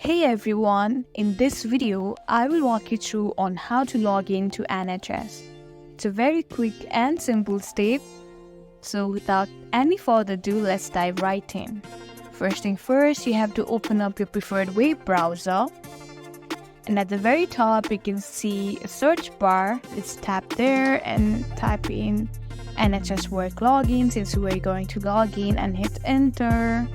Hey everyone, in this video, I will walk you through on how to log in to NHS. It's a very quick and simple step. So without any further ado, let's dive right in. First thing first, you have to open up your preferred web browser. And at the very top, you can see a search bar. Let's tap there and type in NHS work login since we're going to log in and hit enter.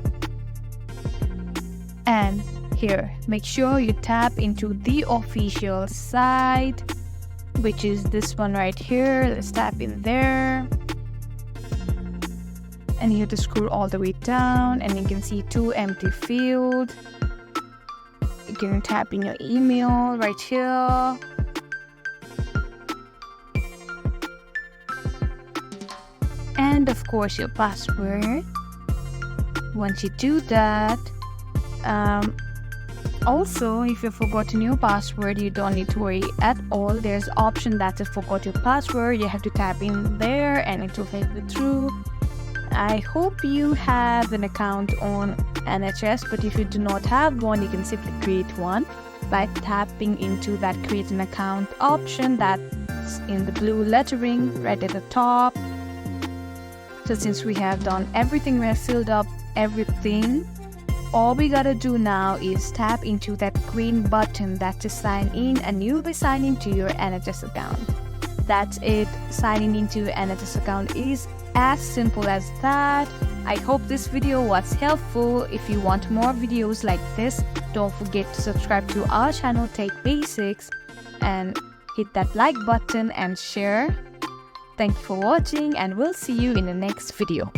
And here, make sure you tap into the official site, which is this one right here. Let's tap in there. And you have to scroll all the way down and you can see 2 empty fields. You can tap in your email right here. And of course your password. Once you do that, also, if you've forgotten your password, you don't need to worry at all. There's an option that you forgot your password. You have to tap in there and it will take you through. I hope you have an account on NHS, but if you do not have one, you can simply create one by tapping into that create an account option that's in the blue lettering right at the top. So since we have done everything, we have filled up everything, all we gotta do now is tap into that green button that says sign in and you'll be signing to your NHS account. That's it. Signing into your NHS account is as simple as that. I hope this video was helpful. If you want more videos like this, don't forget to subscribe to our channel Tech Basics and hit that like button and share. Thank you for watching and we'll see you in the next video.